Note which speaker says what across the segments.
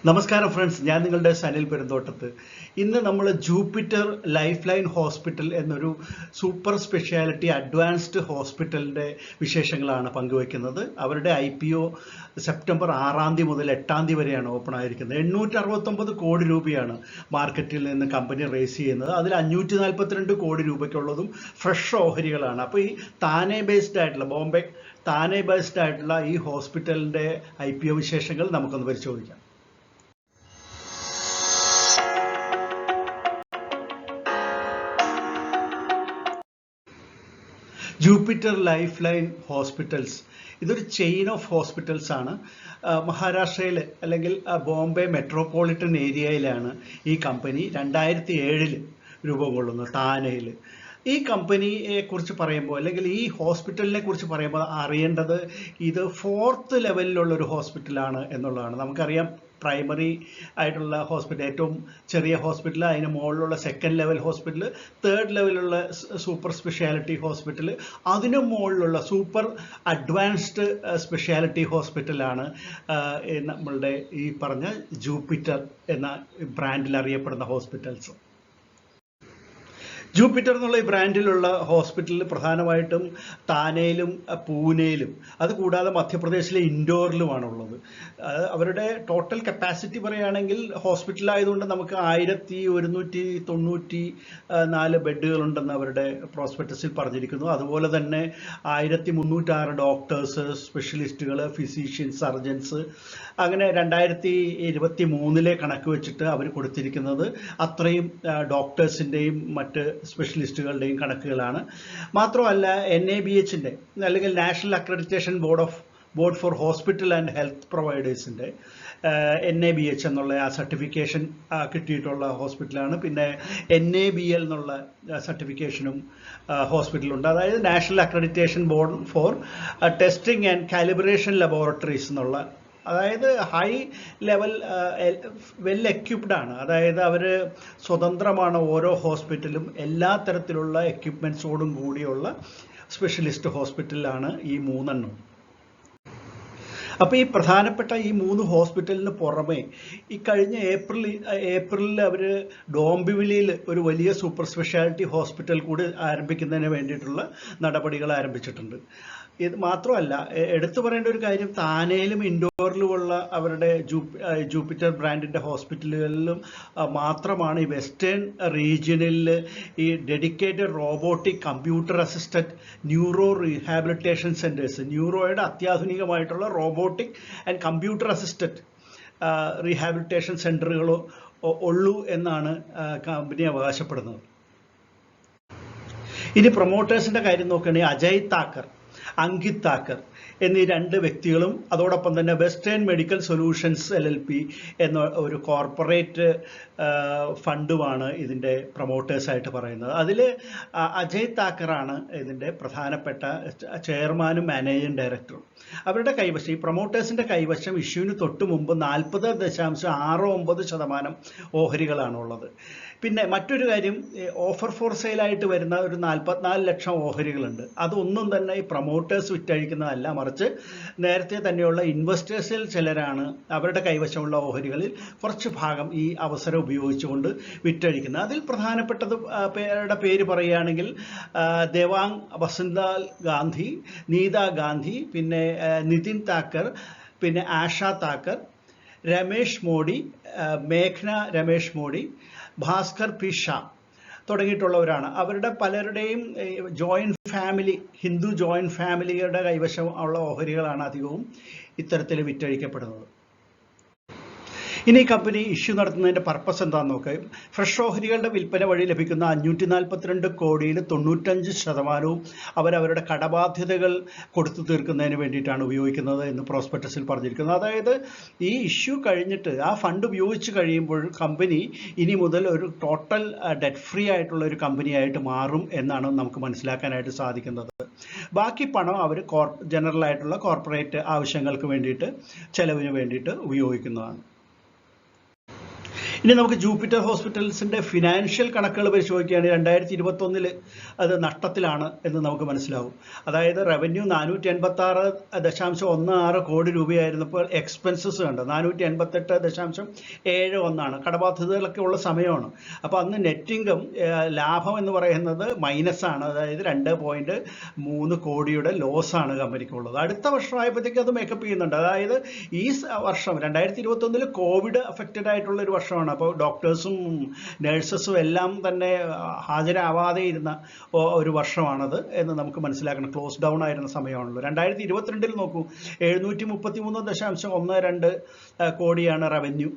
Speaker 1: നമസ്കാരം ഫ്രണ്ട്സ്, ഞാൻ നിങ്ങളുടെ സനിൽ പെരുന്തോട്ടത്ത്. ഇന്ന് നമ്മൾ ജൂപ്പിറ്റർ ലൈഫ് ലൈൻ ഹോസ്പിറ്റൽ എന്നൊരു സൂപ്പർ സ്പെഷ്യാലിറ്റി അഡ്വാൻസ്ഡ് ഹോസ്പിറ്റലിൻ്റെ വിശേഷങ്ങളാണ് പങ്കുവയ്ക്കുന്നത്. അവരുടെ IPO സെപ്റ്റംബർ 6 മുതൽ 8 വരെയാണ് ഓപ്പൺ ആയിരിക്കുന്നത്. 869 കോടി രൂപയാണ് മാർക്കറ്റിൽ നിന്ന് കമ്പനി റേസ് ചെയ്യുന്നത്. അതിൽ 542 കോടി രൂപയ്ക്കുള്ളതും ഫ്രഷ് ഓഹരികളാണ്. അപ്പോൾ ഈ താനെ ബേസ്ഡ് ആയിട്ടുള്ള താനെ ബേസ്ഡ് ആയിട്ടുള്ള ഈ ഹോസ്പിറ്റലിൻ്റെ IPO വിശേഷങ്ങൾ നമുക്കൊന്ന് പരിശോധിക്കാം. ജൂപ്പിറ്റർ ലൈഫ് ലൈൻ ഹോസ്പിറ്റൽസ് ഇതൊരു ചെയിൻ ഓഫ് ഹോസ്പിറ്റൽസ് ആണ്. മഹാരാഷ്ട്രയിൽ അല്ലെങ്കിൽ ബോംബെ മെട്രോപൊളിറ്റൻ ഏരിയയിലാണ് ഈ കമ്പനി 2007 രൂപം കൊള്ളുന്നത്, താനെയിൽ. ഈ കമ്പനിയെ കുറിച്ച് പറയുമ്പോൾ അല്ലെങ്കിൽ ഈ ഹോസ്പിറ്റലിനെ കുറിച്ച് പറയുമ്പോൾ അറിയേണ്ടത് ഇത് 4th ലെവലിലുള്ള ഒരു ഹോസ്പിറ്റലാണ് എന്നുള്ളതാണ്. നമുക്കറിയാം പ്രൈമറി ആയിട്ടുള്ള ഹോസ്പിറ്റൽ, ഏറ്റവും ചെറിയ ഹോസ്പിറ്റൽ, അതിന് മുകളിലുള്ള 2nd ലെവൽ ഹോസ്പിറ്റൽ, 3rd ലെവലിലുള്ള സൂപ്പർ സ്പെഷ്യാലിറ്റി ഹോസ്പിറ്റൽ, അതിനു മുകളിലുള്ള സൂപ്പർ അഡ്വാൻസ്ഡ് സ്പെഷ്യാലിറ്റി ഹോസ്പിറ്റലാണ് നമ്മളുടെ ഈ പറഞ്ഞ ജൂപ്പിറ്റർ എന്ന ബ്രാൻഡിൽ അറിയപ്പെടുന്ന ഹോസ്പിറ്റൽസ്. ജൂപ്പിറ്റർ എന്നുള്ള ഈ ബ്രാൻഡിലുള്ള ഹോസ്പിറ്റലിൽ പ്രധാനമായിട്ടും താനെയിലും പൂനെയിലും അതുകൂടാതെ മധ്യപ്രദേശിലെ ഇൻഡോറിലുമാണുള്ളത്. അവരുടെ ടോട്ടൽ കപ്പാസിറ്റി പറയുകയാണെങ്കിൽ ഹോസ്പിറ്റലായതുകൊണ്ട് നമുക്ക് 1194 ബെഡുകളുണ്ടെന്ന് അവരുടെ പ്രോസ്പെക്ടസിൽ പറഞ്ഞിരിക്കുന്നു. അതുപോലെ തന്നെ 1306 ഡോക്ടേഴ്സ്, സ്പെഷ്യലിസ്റ്റുകൾ, ഫിസീഷ്യൻസ്, സർജൻസ്, അങ്ങനെ 2023 കണക്ക് വെച്ചിട്ട് അവർ കൊടുത്തിരിക്കുന്നത് അത്രയും ഡോക്ടേഴ്സിൻ്റെയും മറ്റ് സ്പെഷ്യലിസ്റ്റുകളുടെയും കണക്കുകളാണ്. മാത്രമല്ല NABHൻ്റെ അല്ലെങ്കിൽ national accreditation board for hospital and health പ്രൊവൈഡേഴ്സിൻ്റെ NABH എന്നുള്ള ആ സർട്ടിഫിക്കേഷൻ കിട്ടിയിട്ടുള്ള ഹോസ്പിറ്റലാണ്. പിന്നെ NABL എന്നുള്ള സർട്ടിഫിക്കേഷനും ഹോസ്പിറ്റലുണ്ട്. അതായത് national accreditation board four testing and calibration laboratories എന്നുള്ള, അതായത് ഹൈ ലെവൽ വെൽ എക്യുപ്ഡ് ആണ്. അതായത് അവർ സ്വതന്ത്രമാണ്. ഓരോ ഹോസ്പിറ്റലും എല്ലാ തരത്തിലുള്ള എക്യുപ്മെൻറ്റ്സോടും കൂടിയുള്ള സ്പെഷ്യലിസ്റ്റ് ഹോസ്പിറ്റലാണ് ഈ 3 അപ്പോൾ ഈ പ്രധാനപ്പെട്ട ഈ 3 ഹോസ്പിറ്റലിന് പുറമെ ഈ കഴിഞ്ഞ ഏപ്രിലിൽ അവർ ഡോംബിവിലിയിൽ ഒരു വലിയ സൂപ്പർ സ്പെഷ്യാലിറ്റി ഹോസ്പിറ്റൽ കൂടി ആരംഭിക്കുന്നതിന് വേണ്ടിയിട്ടുള്ള നടപടികൾ ആരംഭിച്ചിട്ടുണ്ട്. ഇത് മാത്രമല്ല, എടുത്തു പറയേണ്ട ഒരു കാര്യം, താനെയിലും ഇൻഡോറിലുമുള്ള അവരുടെ ജൂപ്പിറ്റർ ബ്രാൻഡിൻ്റെ ഹോസ്പിറ്റലുകളിലും മാത്രമാണ് ഈ വെസ്റ്റേൺ റീജിയനിൽ ഈ dedicated robotic computer assisted neuro rehabilitation centres, ന്യൂറോയുടെ അത്യാധുനികമായിട്ടുള്ള robotic and computer assisted rehabilitation സെൻറ്ററുകളോ ഉള്ളൂ എന്നാണ് കമ്പനി അവകാശപ്പെടുന്നത്. ഇനി പ്രൊമോട്ടേഴ്സിൻ്റെ കാര്യം നോക്കുകയാണെങ്കിൽ അജയ് താക്കർ, അങ്കിത് താക്കർ എന്നീ 2 വ്യക്തികളും അതോടൊപ്പം തന്നെ വെസ്റ്റേൺ മെഡിക്കൽ സൊല്യൂഷൻസ് LLP എന്ന ഒരു കോർപ്പറേറ്റ് ഫണ്ടുമാണ് ഇതിൻ്റെ പ്രൊമോട്ടേഴ്സായിട്ട് പറയുന്നത്. അതിൽ അജയ് താക്കറാണ് ഇതിൻ്റെ പ്രധാനപ്പെട്ട ചെയർമാനും മാനേജിംഗ് ഡയറക്ടറും. അവരുടെ കൈവശം, ഈ പ്രൊമോട്ടേഴ്സിൻ്റെ കൈവശം ഇഷ്യൂവിന് തൊട്ട് മുമ്പ് 40.69% ഓഹരികളാണുള്ളത്. പിന്നെ മറ്റൊരു കാര്യം, ഓഫർ ഫോർ സെയിലായിട്ട് വരുന്ന ഒരു 44 ലക്ഷം ഓഹരികളുണ്ട്. അതൊന്നും തന്നെ ഈ പ്രൊമോട്ടേഴ്സ് വിറ്റഴിക്കുന്നതല്ല, മറിച്ച് നേരത്തെ തന്നെയുള്ള ഇൻവെസ്റ്റേഴ്സിൽ ചിലരാണ് അവരുടെ കൈവശമുള്ള ഓഹരികളിൽ കുറച്ച് ഭാഗം ഈ അവസരം ഉപയോഗിച്ചുകൊണ്ട് വിറ്റഴിക്കുന്നത്. അതിൽ പ്രധാനപ്പെട്ടത് പേര് പറയുകയാണെങ്കിൽ ദേവാങ് വസന്തലാൽ ഗാന്ധി, നീത ഗാന്ധി, പിന്നെ നിതിൻ താക്കർ, പിന്നെ ആഷ താക്കർ, രമേഷ് മോഡി, മേഘ്ന രമേഷ് മോഡി, ഭാസ്കർ പി ഷാ തുടങ്ങിയിട്ടുള്ളവരാണ്. അവരുടെ പലരുടെയും ജോയിൻറ്റ് ഫാമിലി, ഹിന്ദു ജോയിൻറ്റ് ഫാമിലിയുടെ കൈവശം ഉള്ള ഓഹരികളാണ് അധികവും ഇത്തരത്തിൽ വിറ്റഴിക്കപ്പെടുന്നത്. ഇനി ഈ കമ്പനി ഇഷ്യൂ നടത്തുന്നതിൻ്റെ പർപ്പസ് എന്താണെന്ന് നോക്കാം. ഫ്രഷ് ഓഹരികളുടെ വിൽപ്പന വഴി ലഭിക്കുന്ന 542 കോടിയിൽ 95% അവരവരുടെ കടബാധ്യതകൾ കൊടുത്തു തീർക്കുന്നതിന് വേണ്ടിയിട്ടാണ് ഉപയോഗിക്കുന്നത് എന്ന് പ്രോസ്പെക്ടസിൽ പറഞ്ഞിരിക്കുന്നത്. അതായത് ഈ ഇഷ്യൂ കഴിഞ്ഞിട്ട് ആ ഫണ്ട് ഉപയോഗിച്ച് കഴിയുമ്പോൾ കമ്പനി ഇനി മുതൽ ഒരു ടോട്ടൽ ഡെറ്റ് ഫ്രീ ആയിട്ടുള്ള ഒരു കമ്പനിയായിട്ട് മാറും എന്നാണ് നമുക്ക് മനസ്സിലാക്കാനായിട്ട് സാധിക്കുന്നത്. ബാക്കി പണം അവർ ജനറൽ ആയിട്ടുള്ള കോർപ്പറേറ്റ് ആവശ്യങ്ങൾക്ക് വേണ്ടിയിട്ട്, ചെലവിന് വേണ്ടിയിട്ട് ഉപയോഗിക്കുന്നതാണ്. ഇനി നമുക്ക് ജൂപ്പിറ്റർ ഹോസ്പിറ്റൽസിന്റെ ഫിനാൻഷ്യൽ കണക്കുകൾ പരിശോധിക്കുകയാണെങ്കിൽ 2021 അത് നഷ്ടത്തിലാണ് എന്ന് നമുക്ക് മനസ്സിലാവും. അതായത് റവന്യൂ 486.16 കോടി രൂപയായിരുന്നപ്പോൾ എക്സ്പെൻസസ് കണ്ട് 488.71 കടബാധ്യതകളൊക്കെ ഉള്ള സമയമാണ്. അപ്പോൾ അന്ന് നെറ്റ് ഇൻകം ലാഭം എന്ന് പറയുന്നത് മൈനസാണ്, അതായത് 2.3 കോടിയുടെ ലോസാണ് കമ്പനിക്കുള്ളത്. അടുത്ത വർഷമായപ്പോഴത്തേക്ക് അത് മേക്കപ്പ് ചെയ്യുന്നുണ്ട്. അതായത് ഈ വർഷം 2021 കോവിഡ് അഫക്റ്റഡ് ആയിട്ടുള്ള ഒരു വർഷമാണ്. അപ്പോൾ ഡോക്ടേഴ്സും നഴ്സസും എല്ലാം തന്നെ ഹാജരാവാതെ ഇരുന്ന ഒരു വർഷമാണത് എന്ന് നമുക്ക് മനസ്സിലാക്കണം. ക്ലോസ് ഡൗൺ ആയിരുന്ന സമയമാണല്ലോ. 2022 നോക്കൂ, 733.12 കോടിയാണ് റവന്യൂ.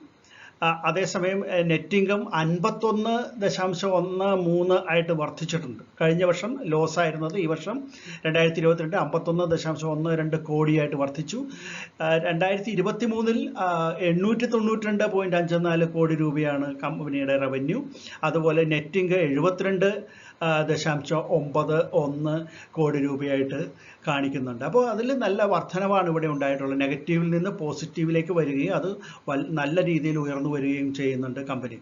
Speaker 1: അതേസമയം നെറ്റ് ഇൻകം 51.13 ആയിട്ട് വർദ്ധിച്ചിട്ടുണ്ട്. കഴിഞ്ഞ വർഷം ലോസ് ആയിരുന്നത് ഈ വർഷം 2022 51.12 കോടിയായിട്ട് വർദ്ധിച്ചു. 2023 892.54 കോടി രൂപയാണ് കമ്പനിയുടെ റവന്യൂ. അതുപോലെ നെറ്റ് ഇൻകം 72.91 കോടി രൂപയായിട്ട് കാണിക്കുന്നുണ്ട്. അപ്പോൾ അതിൽ നല്ല വർധനവാണ് ഇവിടെ ഉണ്ടായിട്ടുള്ളത്. നെഗറ്റീവിൽ നിന്ന് പോസിറ്റീവിലേക്ക് വരികയും അത് നല്ല രീതിയിൽ ഉയർന്നു വരികയും ചെയ്യുന്നുണ്ട് കമ്പനി.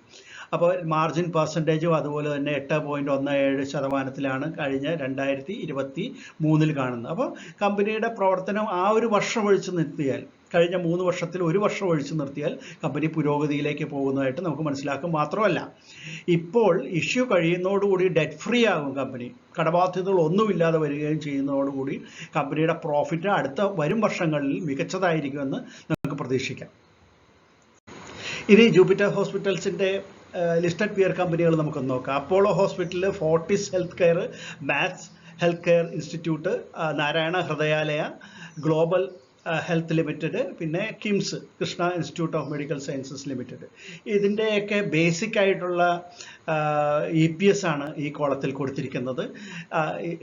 Speaker 1: അപ്പോൾ മാർജിൻ പെർസെൻറ്റേജും അതുപോലെ തന്നെ 8.17% കഴിഞ്ഞ 2023 കാണുന്നത്. അപ്പോൾ കമ്പനിയുടെ പ്രവർത്തനം ആ ഒരു വർഷം ഒഴിച്ചു നിർത്തിയാൽ, കഴിഞ്ഞ 3 വർഷത്തിൽ ഒരു വർഷം ഒഴിച്ചു നിർത്തിയാൽ കമ്പനി പുരോഗതിയിലേക്ക് പോകുന്നതായിട്ട് നമുക്ക് മനസ്സിലാക്കും. മാത്രമല്ല ഇപ്പോൾ ഇഷ്യൂ കഴിയുന്നതോടുകൂടി ഡെറ്റ് ഫ്രീ ആകും കമ്പനി. കടബാധ്യതകൾ ഒന്നുമില്ലാതെ വരികയും ചെയ്യുന്നതോടുകൂടി കമ്പനിയുടെ പ്രോഫിറ്റ് അടുത്ത വരും വർഷങ്ങളിൽ മികച്ചതായിരിക്കുമെന്ന് നമുക്ക് പ്രതീക്ഷിക്കാം. ഇനി ജൂപ്പിറ്റർ ഹോസ്പിറ്റൽസിൻ്റെ ലിസ്റ്റഡ് പിയർ കമ്പനികൾ നമുക്കൊന്ന് നോക്കാം. Apollo Hospital, Fortis Health Care, Max Health Care Institute, Narayana Hrudayalaya, Global Health Limited, പിന്നെ KIMS Krishna Institute of Medical Sciences Limited. ഇതിൻ്റെയൊക്കെ ബേസിക് ആയിട്ടുള്ള EPS ആണ് ഈ കോളത്തിൽ കൊടുത്തിരിക്കുന്നത്.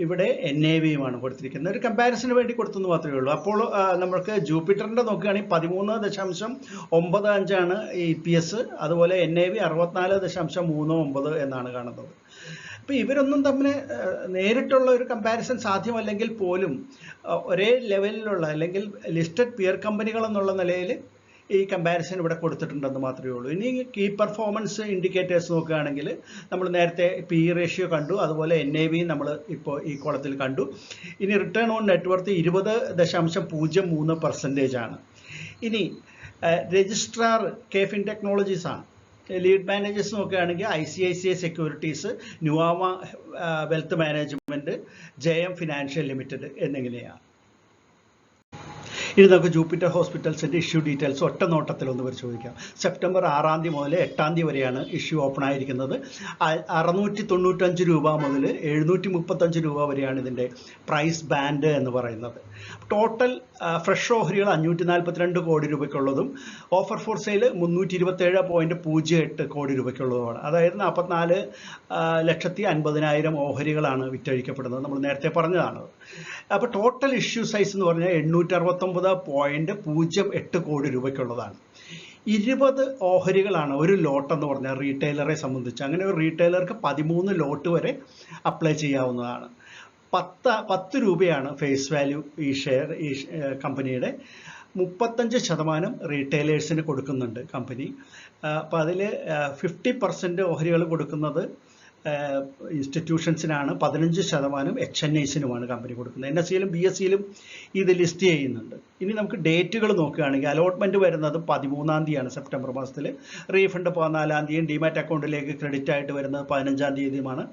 Speaker 1: ഇവിടെ NAVയുമാണ് കൊടുത്തിരിക്കുന്നത്. ഒരു കമ്പാരിസന് വേണ്ടി കൊടുത്തെന്ന് മാത്രമേ ഉള്ളൂ. അപ്പോൾ നമുക്ക് ജൂപ്പിറ്ററിൻ്റെ നോക്കുകയാണെങ്കിൽ 13.95 EPS, അതുപോലെ NAV 64.39 എന്നാണ് കാണുന്നത്. അപ്പോൾ ഇവരൊന്നും തമ്മിൽ നേരിട്ടുള്ള ഒരു കമ്പാരിസൺ സാധ്യമല്ലെങ്കിൽ പോലും ഒരേ ലെവലിലുള്ള അല്ലെങ്കിൽ ലിസ്റ്റഡ് പിയർ കമ്പനികൾ എന്നുള്ള നിലയിൽ ഈ കമ്പാരിസൺ ഇവിടെ കൊടുത്തിട്ടുണ്ടെന്ന് മാത്രമേ ഉള്ളൂ. ഇനി കീ പെർഫോമൻസ് ഇൻഡിക്കേറ്റേഴ്സ് നോക്കുകയാണെങ്കിൽ നമ്മൾ നേരത്തെ PE റേഷ്യോ കണ്ടു, അതുപോലെ NAV നമ്മൾ ഇപ്പോൾ ഈ കോളത്തിൽ കണ്ടു. ഇനി റിട്ടേൺ ഓൺ നെറ്റ്വർത്ത് 20.03% ആണ്. ഇനി രജിസ്ട്രാർ KFin ടെക്നോളജീസ് ആണ്. ലീഡ് മാനേജേഴ്സ് നോക്കുകയാണെങ്കിൽ ICICI securities, Nuvama wealth management, JM financial limited എന്നിങ്ങനെയാണ്. ഇനി നമുക്ക് ജൂപ്പിറ്റർ ഹോസ്പിറ്റൽസിൻ്റെ ഇഷ്യൂ ഡീറ്റെയിൽസ് ഒറ്റ നോട്ടത്തിൽ ഒന്ന് പരിശോധിക്കാം. സെപ്റ്റംബർ 6 മുതൽ 8 വരെയാണ് ഇഷ്യൂ ഓപ്പൺ ആയിരിക്കുന്നത്. 695 രൂപ മുതൽ 735 രൂപ വരെയാണ് ഇതിൻ്റെ പ്രൈസ് ബാൻഡ് എന്ന് പറയുന്നത്. ടോട്ടൽ ഫ്രഷ് ഓഹരികൾ 542 കോടി രൂപയ്ക്കുള്ളതും ഓഫർ ഫോർ സെയിൽ 327.08 കോടി രൂപയ്ക്കുള്ളതുമാണ്. അതായത് 44,50,000 ഓഹരികളാണ് വിറ്റഴിക്കപ്പെടുന്നത്. നമ്മൾ നേരത്തെ പറഞ്ഞതാണ്. അപ്പോൾ ടോട്ടൽ ഇഷ്യൂ സൈസ് എന്ന് പറഞ്ഞാൽ 869.08 കോടി രൂപയ്ക്കുള്ളതാണ്. 20 ഓഹരികളാണ് ഒരു ലോട്ട് എന്ന് പറഞ്ഞാൽ റീറ്റെയിലറെ സംബന്ധിച്ച്. അങ്ങനെ ഒരു റീറ്റെയിലർക്ക് 13 ലോട്ട് വരെ അപ്ലൈ ചെയ്യാവുന്നതാണ്. 10 രൂപയാണ് ഫേസ് വാല്യൂ ഈ കമ്പനിയുടെ. 35% റീറ്റെയിലേഴ്സിന് കൊടുക്കുന്നുണ്ട് കമ്പനി. അപ്പോൾ അതിൽ 50% ഓഹരികൾ കൊടുക്കുന്നത് ഇൻസ്റ്റിറ്റ്യൂഷൻസിനാണ്, 15% HNIസിനുമാണ് കമ്പനി കൊടുക്കുന്നത്. NSEയിലും BSEയിലും ഇത് ലിസ്റ്റ് ചെയ്യുന്നുണ്ട്. ഇനി നമുക്ക് ഡേറ്റുകൾ നോക്കുകയാണെങ്കിൽ അലോട്ട്മെൻറ്റ് വരുന്നത് 13 സെപ്റ്റംബർ മാസത്തിൽ. റീഫണ്ട് 14 ഡിമാറ്റ് അക്കൗണ്ടിലേക്ക് ക്രെഡിറ്റ് ആയിട്ട് വരുന്നത് 15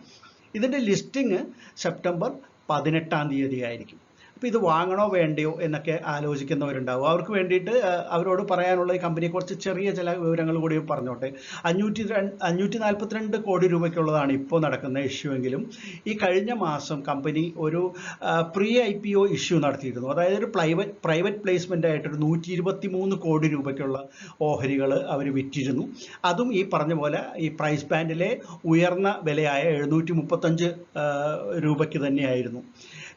Speaker 1: ഇതിൻ്റെ ലിസ്റ്റിംഗ് സെപ്റ്റംബർ 18 ആയിരിക്കും. അപ്പോൾ ഇത് വാങ്ങണോ വേണ്ടയോ എന്നൊക്കെ ആലോചിക്കുന്നവരുണ്ടാവും. അവർക്ക് വേണ്ടിയിട്ട് അവരോട് പറയാനുള്ള ഈ കമ്പനിയെക്കുറിച്ച് ചെറിയ ചില വിവരങ്ങൾ കൂടി പറഞ്ഞോട്ടെ. 542 കോടി രൂപയ്ക്കുള്ളതാണ് ഇപ്പോൾ നടക്കുന്ന ഇഷ്യൂ എങ്കിലും ഈ കഴിഞ്ഞ മാസം കമ്പനി ഒരു പ്രീ IPO ഇഷ്യൂ നടത്തിയിരുന്നു. അതായത് ഒരു പ്രൈവറ്റ് പ്ലേസ്മെൻ്റ് ആയിട്ടൊരു 123 കോടി രൂപയ്ക്കുള്ള ഓഹരികൾ അവർ വിറ്റിരുന്നു. അതും ഈ പറഞ്ഞ പോലെ ഈ പ്രൈസ് ബാൻഡിലെ ഉയർന്ന വിലയായ 735 രൂപയ്ക്ക് തന്നെയായിരുന്നു.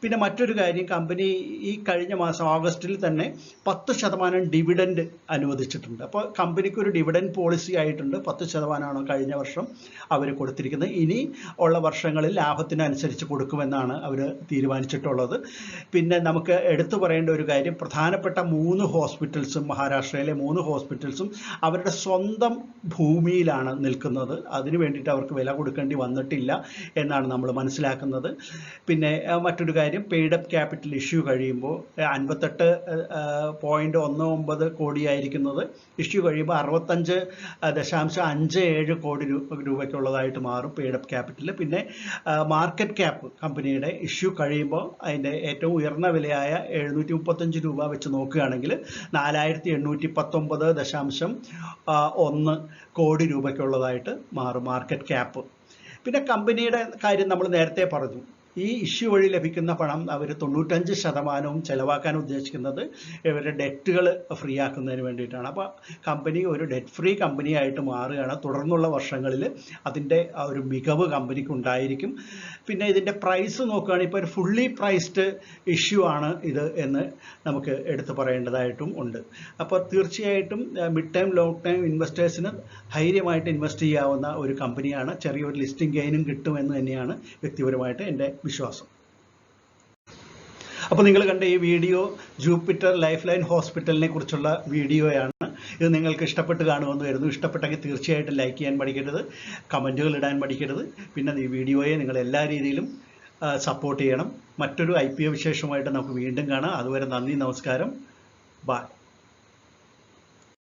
Speaker 1: പിന്നെ മറ്റൊരു കാര്യം, കമ്പനി ഈ കഴിഞ്ഞ മാസം ഓഗസ്റ്റിൽ തന്നെ 10% ഡിവിഡൻഡ് അനുവദിച്ചിട്ടുണ്ട്. അപ്പോൾ കമ്പനിക്ക് ഒരു ഡിവിഡൻഡ് പോളിസി ആയിട്ടുണ്ട്. 10%ആണ് കഴിഞ്ഞ വർഷം അവർ കൊടുത്തിരിക്കുന്നത്. ഇനി ഉള്ള വർഷങ്ങളിൽ ലാഭത്തിനനുസരിച്ച് കൊടുക്കുമെന്നാണ് അവർ തീരുമാനിച്ചിട്ടുള്ളത്. പിന്നെ നമുക്ക് എടുത്തു പറയേണ്ട ഒരു കാര്യം, പ്രധാനപ്പെട്ട 3 ഹോസ്പിറ്റൽസും, മഹാരാഷ്ട്രയിലെ 3 ഹോസ്പിറ്റൽസും അവരുടെ സ്വന്തം ഭൂമിയിലാണ് നിൽക്കുന്നത്. അതിനു വേണ്ടിയിട്ട് അവർക്ക് വില കൊടുക്കേണ്ടി വന്നിട്ടില്ല എന്നാണ് നമ്മൾ മനസ്സിലാക്കുന്നത്. പിന്നെ മറ്റൊരു കാര്യം, പെയ്ഡ് അപ്പ് ക്യാപിറ്റൽ ഇഷ്യൂ കഴിയുമ്പോൾ 58.19 കോടിയായിരിക്കുന്നത് ഇഷ്യൂ കഴിയുമ്പോൾ 65.57 കോടി രൂപയ്ക്കുള്ളതായിട്ട് മാറും പെയ്ഡ് അപ്പ് ക്യാപിറ്റൽ. പിന്നെ മാർക്കറ്റ് ക്യാപ്പ് കമ്പനിയുടെ ഇഷ്യൂ കഴിയുമ്പോൾ അതിൻ്റെ ഏറ്റവും ഉയർന്ന വിലയായ 735 രൂപ വെച്ച് നോക്കുകയാണെങ്കിൽ 4819.1 കോടി രൂപയ്ക്കുള്ളതായിട്ട് മാറും മാർക്കറ്റ് ക്യാപ്പ്. പിന്നെ കമ്പനിയുടെ കാര്യം നമ്മൾ നേരത്തെ പറഞ്ഞു. ഈ ഇഷ്യൂ വഴി ലഭിക്കുന്ന പണം അവർ 95% ചെലവാക്കാൻ ഉദ്ദേശിക്കുന്നത് ഇവരുടെ ഡെറ്റുകൾ ഫ്രീ ആക്കുന്നതിന് വേണ്ടിയിട്ടാണ്. അപ്പോൾ കമ്പനി ഒരു ഡെറ്റ് ഫ്രീ കമ്പനിയായിട്ട് മാറുകയാണ്. തുടർന്നുള്ള വർഷങ്ങളിൽ അതിൻ്റെ ഒരു മികവ് കമ്പനിക്ക് ഉണ്ടായിരിക്കും. പിന്നെ ഇതിൻ്റെ പ്രൈസ് നോക്കുകയാണെങ്കിൽ ഇപ്പോൾ ഒരു ഫുള്ളി പ്രൈസ്ഡ് ഇഷ്യൂ ആണ് ഇത് എന്ന് നമുക്ക് എടുത്തു പറയേണ്ടതായിട്ടും ഉണ്ട്. അപ്പോൾ തീർച്ചയായിട്ടും മിഡ് ടൈം ലോങ് ടൈം ഇൻവെസ്റ്റേഴ്സിന് ധൈര്യമായിട്ട് ഇൻവെസ്റ്റ് ചെയ്യാവുന്ന ഒരു കമ്പനിയാണ്. ചെറിയൊരു ലിസ്റ്റിംഗ് ഗെയിനും കിട്ടുമെന്ന് തന്നെയാണ് വ്യക്തിപരമായിട്ട് എൻ്റെ വിശ്വാസം. അപ്പോൾ നിങ്ങൾ കണ്ട ഈ വീഡിയോ ജൂപ്പിറ്റർ ലൈഫ് ലൈൻ ഹോസ്പിറ്റലിനെ കുറിച്ചുള്ള വീഡിയോയാണ്. ഇത് നിങ്ങൾക്ക് ഇഷ്ടപ്പെട്ട് കാണുമെന്ന് വരുന്നു. ഇഷ്ടപ്പെട്ടെങ്കിൽ തീർച്ചയായിട്ടും ലൈക്ക് ചെയ്യാൻ പഠിക്കരുത്, കമൻറ്റുകൾ ഇടാൻ പഠിക്കരുത്. പിന്നെ ഈ വീഡിയോയെ നിങ്ങൾ എല്ലാ രീതിയിലും സപ്പോർട്ട് ചെയ്യണം. മറ്റൊരു IPO വിശേഷമായിട്ട് നമുക്ക് വീണ്ടും കാണാം. അതുവരെ നന്ദി, നമസ്കാരം, ബൈ.